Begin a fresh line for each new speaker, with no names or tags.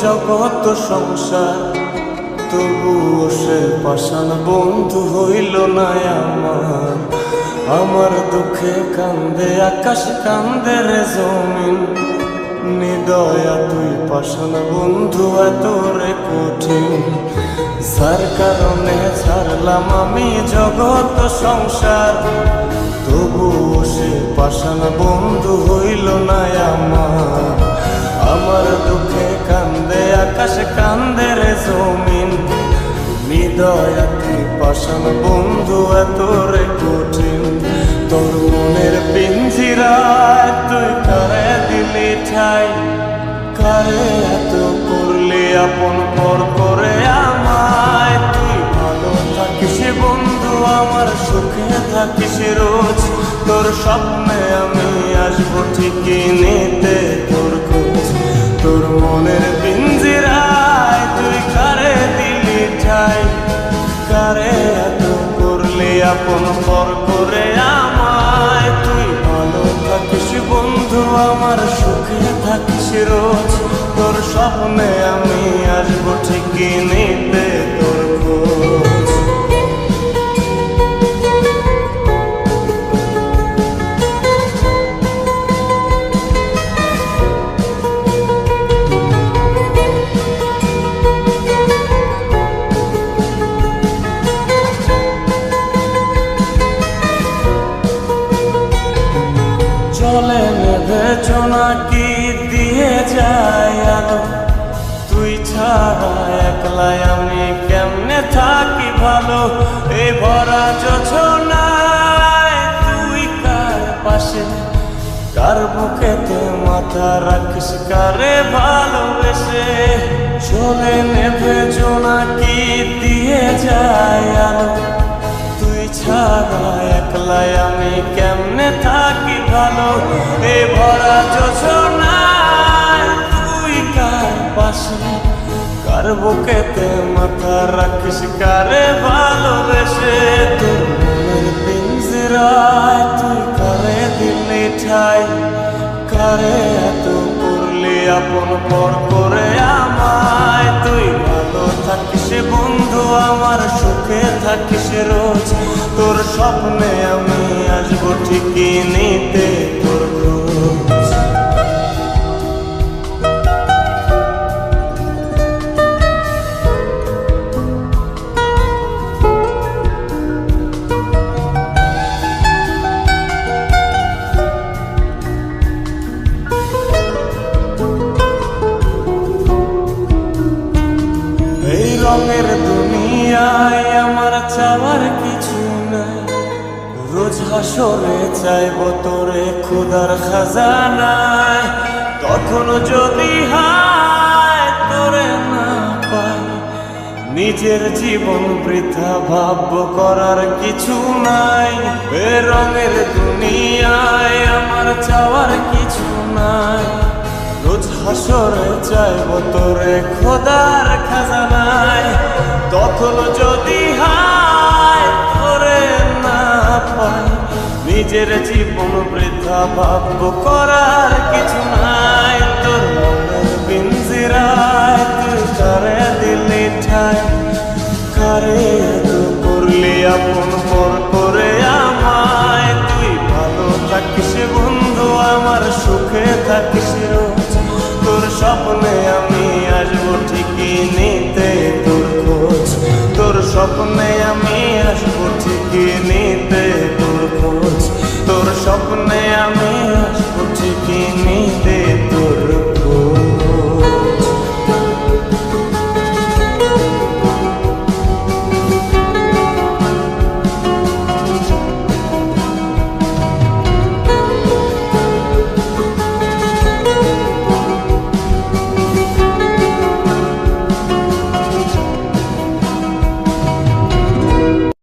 জগৎ সংসার, তবুও সে পাষাণ বন্ধু হইল না আমার। আমার দুঃখে কান্দে আকাশ, কান্দে রে জমিন, নিদয়া তুই পাষাণ বন্ধু এত রে কঠিন। যার কারণে ছাড়লাম আমি জগৎ সংসার, তবুও সে পাষাণ বন্ধু হইল না আমার। আমার দুঃখে কান্দে আকাশ, কান্দে রে জমিন, নিদয়া তুই পাষাণ বন্ধু এত রে কঠিন। তোর মনের পিঞ্জিরায় তুই কারে দিলি ঠাই, কারে এত করলি আপন পর করে আমায়। তুই ভালো থাকিস বন্ধু আমার, সুখে থাকিস রোজ, তোর স্বপ্নে আমি আসবো ঠিকই নিতে তোর খোঁজ। তোর মনের পিঞ্জিরায় তুই কারে দিলি ঠাই, কারে এত করলি আপন পর করে আমায়। তুই ভালো থাকিস বন্ধু আমার, সুখে থাকিস রোজ, তোর স্বপ্নে আমি আসবো ঠিকই নিতে তোর খোঁজ। চলে নেবে জোনাকি দিয়ে যায় আলো, তুই ছাড়া একলাই আমি কেমনে থাকি ভালো। এই ভরা যোছনায় তুই কার পাশে, কার বুকেতে মাথা রাখিস, কারে ভালোবেসে। চলে নেবে জোনাকি দিয়ে যায় আলো, তুই ছাড়া একলাই আমি কেমনে থাকি ভালো। এ ভরা যোছনায় তুই কার পাশে, কার বুকেতে মাথা রাখিস, কারে ভালোবেসে। তোর মনের পিঞ্জিরায় তুই কারে দিলি ঠাই, কারে এত করলি আপন পর করে আমায়। তুই ভালো থাকিস বন্ধু আমার, সুখে থাকিস রোজ, তোর স্বপ্নে আমি আসবো ঠিকই নিতে তোর খোঁজ। এই রঙের দুনিয়ায় আমার চাওয়ার কিছু নাই, রোজ হাসরে চাইবো তোরে খোদার খাজানায়। তখন যদি হায় তোরে না পাই, নিজের জীবন বৃথা ভাববো করার কিছু নাই। এ রঙের দুনিয়ায় আমার চাওয়ার কিছু নাই, রোজ হাসরে চাইবো তোরে খোদার খাজানায়। তখন যদি হায় তোরে না পাই, নিজের জীবন বৃথা ভাববো করার কিছু নাই। তোর মনের পিঞ্জিরায় তুই কারে দিলি ঠাই, কারে এত করলি আপন পর করে আমায়। তুই ভালো থাকিস বন্ধু আমার, সুখে থাকিস রোজ, তোর স্বপ্নে আমি আসবো ঠিকই নিতে তোর খোঁজ। তোর স্বপ্নে আমি